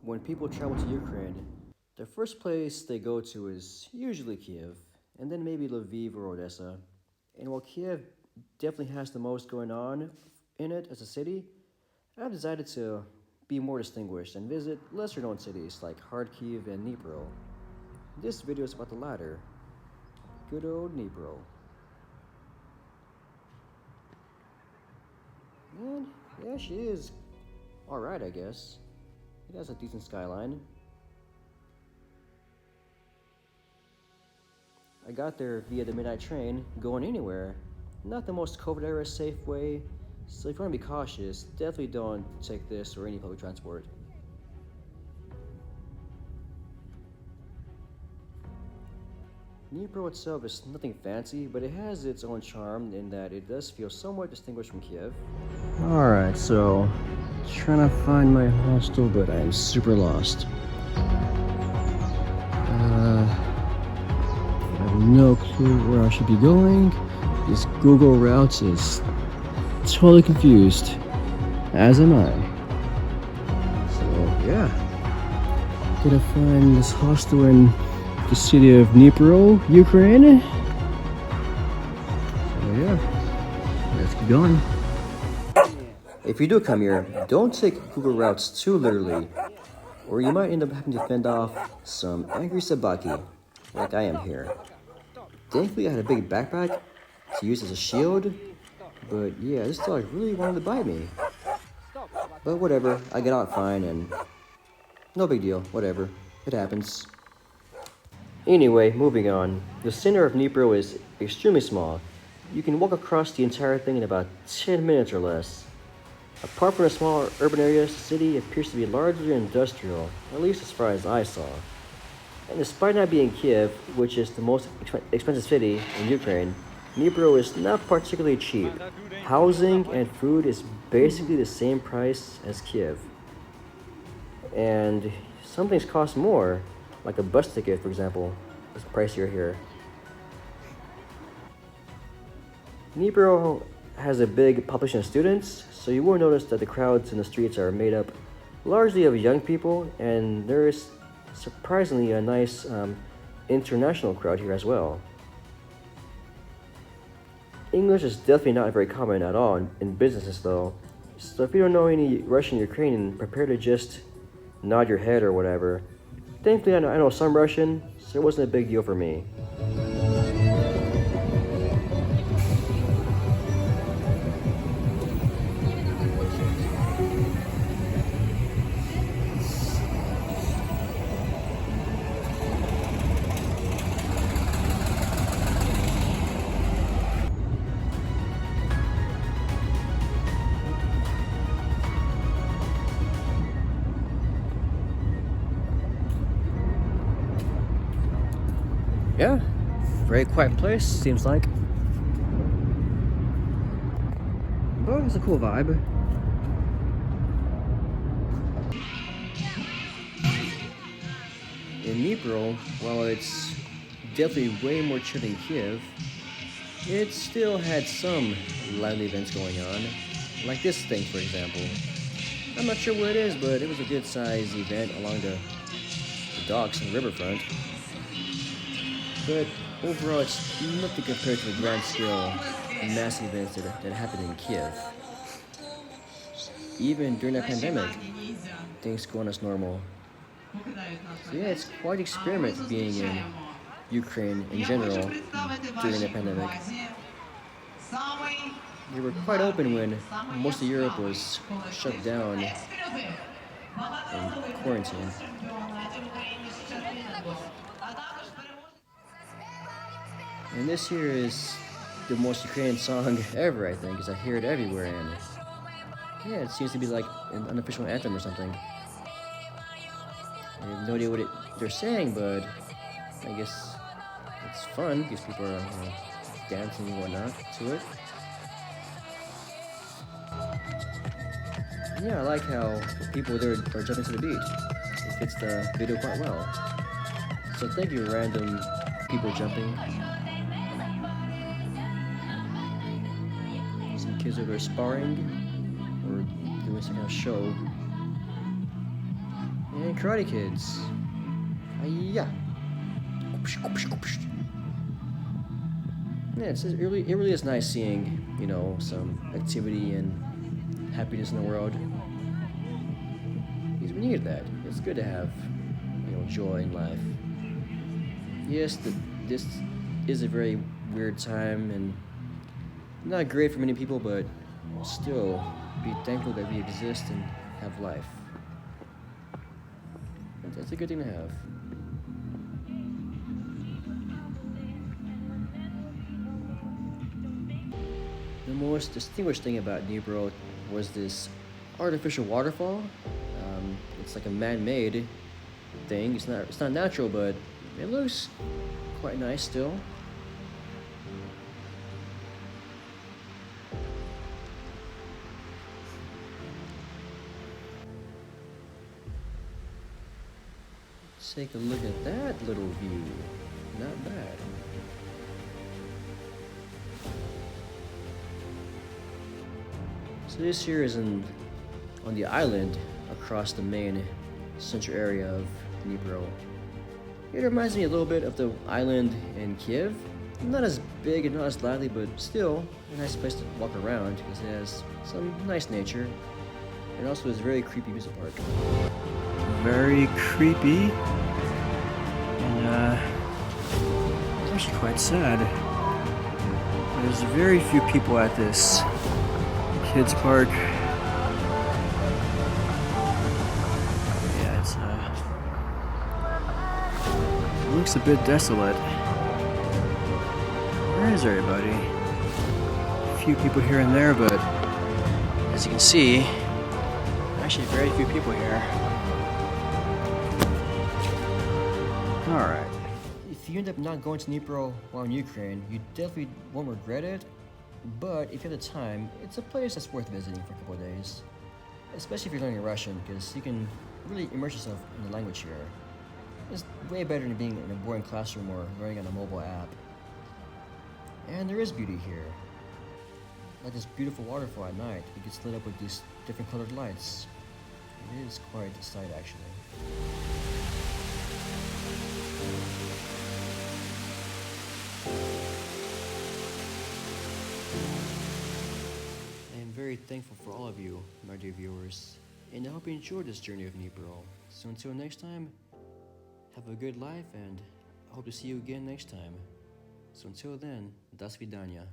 When people travel to Ukraine, the first place they go to is usually Kyiv, and then maybe Lviv or Odessa. And while Kyiv definitely has the most going on in it as a city, I've decided to be more distinguished and visit lesser known cities like Kyiv and Dnipro. This video is about the latter. Good old Dnipro. And yeah, she is alright, I guess. It has a decent skyline. I got there via the midnight train, going anywhere. Not the most COVID-era safe way, so if you want to be cautious, definitely don't take this or any public transport. Dnipro itself is nothing fancy, but it has its own charm in that it does feel somewhat distinguished from Kyiv. Alright, so trying to find my hostel, but I am super lost. I have no clue where I should be going. This Google Routes is totally confused, as am I. So yeah, gotta find this hostel in the city of Dnipro, Ukraine. So yeah, let's keep going. If you do come here, don't take Google Routes too literally, or you might end up having to fend off some angry sabaki, like I am here. Thankfully I had a big backpack to use as a shield, but yeah, this dog really wanted to bite me. But whatever, I get out fine and no big deal, whatever, it happens. Anyway, moving on. The center of Dnipro is extremely small. You can walk across the entire thing in about 10 minutes or less. Apart from a smaller urban area, the city appears to be largely industrial, at least as far as I saw. And despite not being Kyiv, which is the most expensive city in Ukraine, Dnipro is not particularly cheap. Housing and food is basically the same price as Kyiv. And some things cost more, like a bus ticket, for example, is pricier here. Dnipro has a big population of students, so you will notice that the crowds in the streets are made up largely of young people, and there is surprisingly a nice international crowd here as well. English is definitely not very common at all in businesses though, so if you don't know any Russian or Ukrainian, prepare to just nod your head or whatever. Thankfully I know some Russian, so it wasn't a big deal for me. Yeah, very quiet place, seems like. But it's a cool vibe. In Dnipro, while it's definitely way more chill than Kyiv, it still had some lively events going on. Like this thing, for example. I'm not sure what it is, but it was a good sized event along the docks and riverfront. But overall, it's nothing compared to the grand scale massive events that happened in Kyiv. Even during the pandemic, things go on as normal. So yeah, it's quite an experiment being in Ukraine in general during the pandemic. They were quite open when most of Europe was shut down and quarantined. And this here is the most Ukrainian song ever, I think, because I hear it everywhere, and yeah, it seems to be like an unofficial anthem or something. I have no idea what they're saying, but I guess it's fun because people are dancing and whatnot to it. Yeah, I like how people there are jumping to the beat. It fits the video quite well. So thank you, random people jumping. Some kids over there sparring or doing some kind of show. And Karate Kids. Yeah. Yeah, it really is nice seeing, you know, some activity and happiness in the world. Because we need that. It's good to have, you know, joy in life. Yes, this is a very weird time and not great for many people, but still be thankful that we exist and have life. That's a good thing to have. The most distinguished thing about Dnipro was this artificial waterfall. It's like a man-made thing. It's not natural, but it looks quite nice still. Let's take a look at that little view. Not bad. So this here is on the island across the main central area of Dnipro. It reminds me a little bit of the island in Kyiv. Not as big and not as lively, but still a nice place to walk around because it has some nice nature. And also is a very creepy music park. Very creepy. And it's actually quite sad. There's very few people at this kids park. Yeah, it's it looks a bit desolate. Where is everybody? A few people here and there, but as you can see, actually very few people here. Alright. If you end up not going to Dnipro while in Ukraine, you definitely won't regret it. But if you have the time, it's a place that's worth visiting for a couple of days. Especially if you're learning Russian, because you can really immerse yourself in the language here. It's way better than being in a boring classroom or learning on a mobile app. And there is beauty here. Like this beautiful waterfall at night. It gets lit up with these different colored lights. It is quite a sight, actually. I am very thankful for all of you, my dear viewers, and I hope you enjoyed this journey of Dnipro. So until next time, have a good life, and I hope to see you again next time. So until then, до свидания.